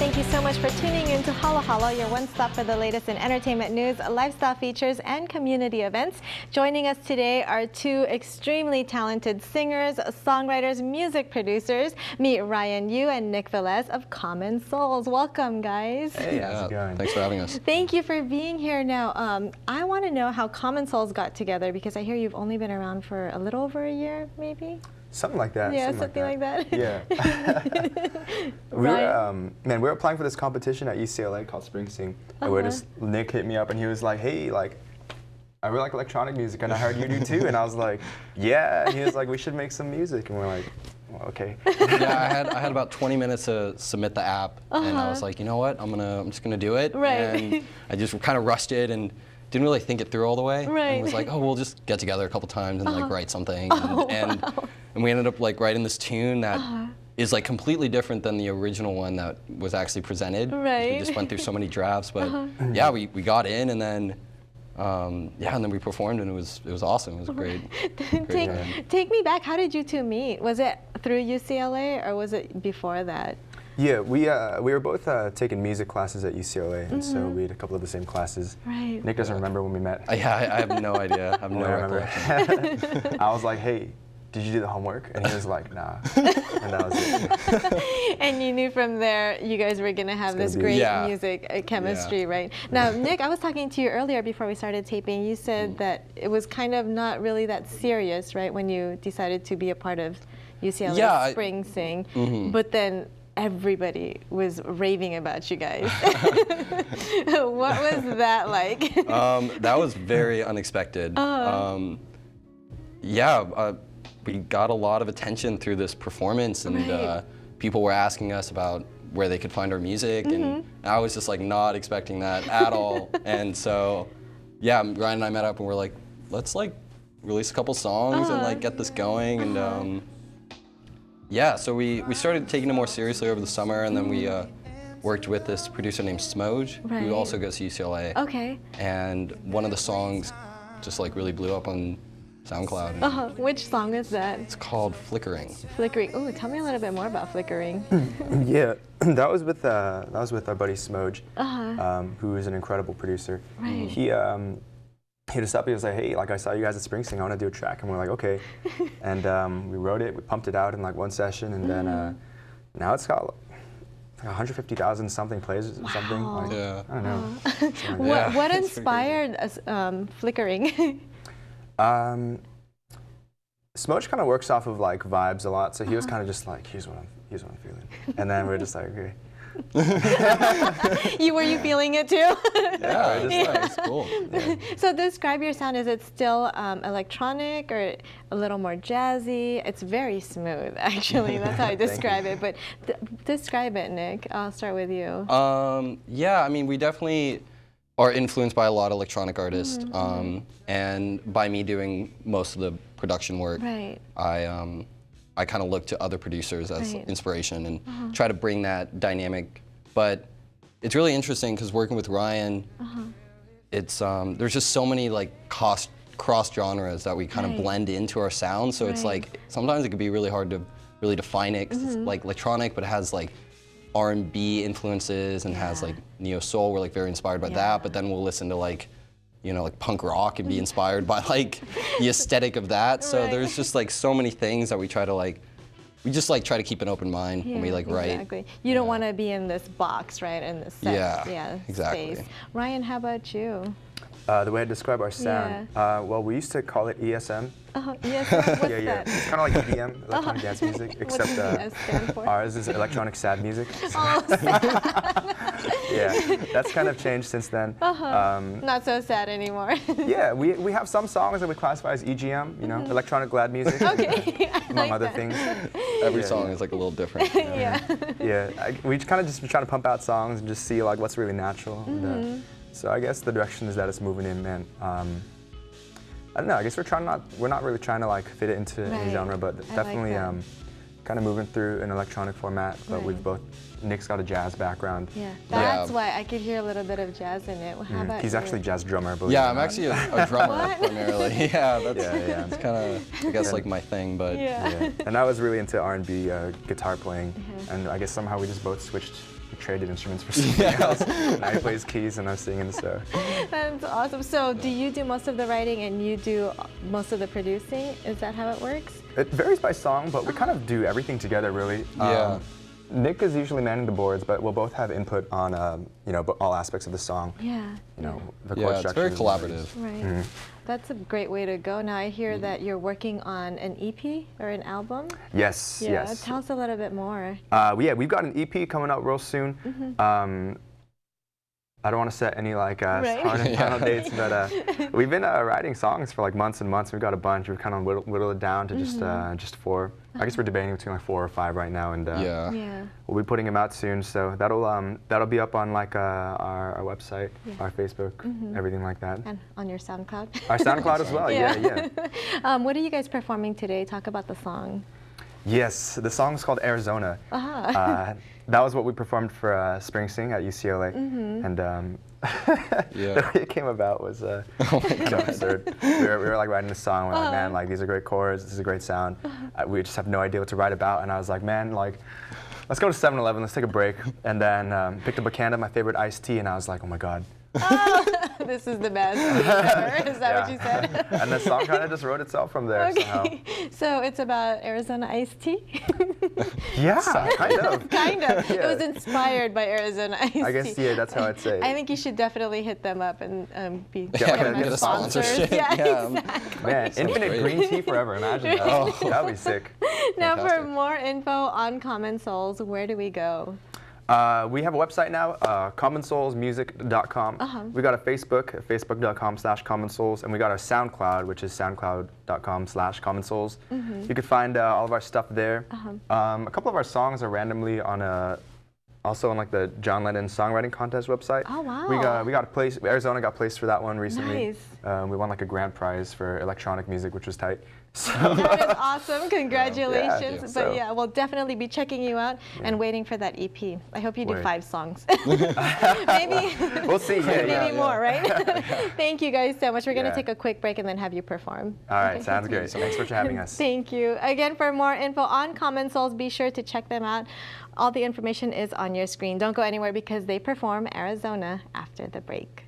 Thank you so much for tuning in to Halo Halo, your one stop for the latest in entertainment news, lifestyle features, and community events. Joining us today are two extremely talented singers, songwriters, music producers. Meet Ryan Yu and Nick Velez of Common Souls. Welcome, guys. Hey, how's it going? Thanks for having us. Thank you for being here. Now, I want to know how Common Souls got together, because I hear you've only been around for a little over a year, maybe? Something like that. Yeah, something like that. Yeah. We were applying for this competition at UCLA called Spring Sing, and Nick hit me up and he was like, "Hey, like, I really like electronic music, and I heard you do too." And I was like, "Yeah." And he was like, "We should make some music," and we're like, well, "Okay." Yeah, I had about 20 minutes to submit the app, and I was like, you know what, I'm just gonna do it. Right. And I just kind of rushed it and didn't really think it through all the way. Right. And was like, oh, we'll just get together a couple times and like write something. And we ended up like writing this tune that is like completely different than the original one that was actually presented. Right. We just went through so many drafts, but yeah, we got in, and then and then we performed, and it was awesome. It was great. Take me back. How did you two meet? Was it through UCLA or was it before that? Yeah, we were both taking music classes at UCLA, and so we had a couple of the same classes. Right. Nick doesn't remember when we met. Yeah, I have no idea. I have no recollection. I was like, "Hey, did you do the homework?" And he was like, "Nah." And that was it. And you knew from there you guys were going to have this great music chemistry, right? Now, Nick, I was talking to you earlier before we started taping. You said that it was kind of not really that serious, right, when you decided to be a part of UCLA Spring Sing. But then everybody was raving about you guys. What was that like? That was very unexpected. We got a lot of attention through this performance, and people were asking us about where they could find our music, and I was just like not expecting that at all. And so, yeah, Ryan and I met up and we're like, let's like release a couple songs and like get this going. And yeah, so we started taking it more seriously over the summer, and then we worked with this producer named Smoge, who also goes to UCLA. Okay. And one of the songs just like really blew up on SoundCloud. Which song is that? It's called Flickering. Flickering. Oh, tell me a little bit more about Flickering. Yeah, that was with our buddy Smoge, who is an incredible producer. Right. He hit us up. He was like, "Hey, like I saw you guys at Spring Sing. I want to do a track." And we're like, "Okay." And we wrote it. We pumped it out in like one session, and then now it's got like 150,000 something plays or something. Like, Yeah. I don't know. What inspired Flickering? Smoge kind of works off of like vibes a lot, so he was kind of just like, here's what I'm feeling, and then we're just like, okay. Were you feeling it too? Yeah, It's cool. Yeah. So describe your sound. Is it still electronic or a little more jazzy? It's very smooth, actually. That's how I describe it. But describe it, Nick. I'll start with you. Yeah, I mean, we definitely are influenced by a lot of electronic artists, and by me doing most of the production work, I kind of look to other producers as inspiration and try to bring that dynamic. But it's really interesting because working with Ryan, it's there's just so many like cross genres that we kind of blend into our sound. So it's like sometimes it can be really hard to really define it because it's like electronic, but it has like R&B influences and has like neo soul. We're like very inspired by that, but then we'll listen to like, you know, like punk rock and be inspired by like the aesthetic of that. So there's just like so many things that we try to like, we just like try to keep an open mind when we like write. Exactly. You don't want to be in this box, right? In this set, exactly. space. Ryan, how about you? The way I describe our sound, well, we used to call it ESM. ESM, what's that? It's kind of like EDM, electronic dance music, except ours is electronic sad music. Yeah, that's kind of changed since then. Not so sad anymore. Yeah, we have some songs that we classify as EGM, you know, electronic glad music. Okay, among other things. Every song is like a little different. You know? We kind of just try to pump out songs and just see like what's really natural. And, so I guess the direction is that it's moving in, man. I don't know. I guess we're not really trying to like fit it into any genre, but definitely kind of moving through an electronic format. But we've both. Nick's got a jazz background. Yeah, that's why I could hear a little bit of jazz in it. How about He's actually a jazz drummer. Yeah, I'm actually a drummer primarily. Yeah, that's it's kind of I guess like my thing, but and I was really into R&B guitar playing, and I guess somehow we just both switched traded instruments for something else. Now he plays keys and I'm singing, so. That's awesome. So do you do most of the writing and you do most of the producing? Is that how it works? It varies by song, but we kind of do everything together, really. Yeah. Nick is usually manning the boards, but we'll both have input on, you know, all aspects of the song. Yeah. You know, the chord structure. It's very collaborative. Right. That's a great way to go. Now I hear that you're working on an EP or an album. Yes, Yeah. yes. Tell us a little bit more. Yeah, we've got an EP coming out real soon. I don't want to set any like hard and final dates, but we've been writing songs for like months and months. We've got a bunch. We've kind of whittled it down to just 4. I guess we're debating between like 4 or 5 right now, and we'll be putting them out soon. So that'll be up on like our website, our Facebook, everything like that. And on your SoundCloud. Our SoundCloud as well. Yeah. What are you guys performing today? Talk about the song. Yes, the song's called Arizona. That was what we performed for Spring Sing at UCLA, and the way it came about was kind of absurd. We were like writing this song, we're like, man, like these are great chords, this is a great sound. We just have no idea what to write about, and I was like, man, like, let's go to 7-Eleven, let's take a break, and then picked up a can of my favorite iced tea, and I was like, oh my god. This is the best ever. Is that what you said? And the song kind of just wrote itself from there. Okay. So it's about Arizona iced tea? Yeah, kind of. Kind of. It was inspired by Arizona iced tea. I guess, yeah, that's how I'd say it. I think you should definitely hit them up and be get a sponsorship. Yeah, exactly. Man, infinite green tea forever. Imagine that. That would be sick. Now, for more info on Common Souls, where do we go? We have a website now, commonsoulsmusic.com. We got a Facebook, facebook.com/commonsouls, and we got our SoundCloud, which is soundcloud.com/commonsouls. You can find all of our stuff there. A couple of our songs are randomly on also on like the John Lennon Songwriting Contest website. Oh wow! We got a place. Arizona got placed for that one recently. Nice. We won like a grand prize for electronic music, which was tight. So that is awesome. Congratulations. Yeah, but yeah, we'll definitely be checking you out and waiting for that EP. I hope you do 5 songs. Maybe. We'll see. Maybe more, right? Thank you guys so much. We're going to take a quick break and then have you perform. All right, sounds great. So thanks for having us. Thank you. Again, for more info on Common Souls, be sure to check them out. All the information is on your screen. Don't go anywhere because they perform Arizona after the break.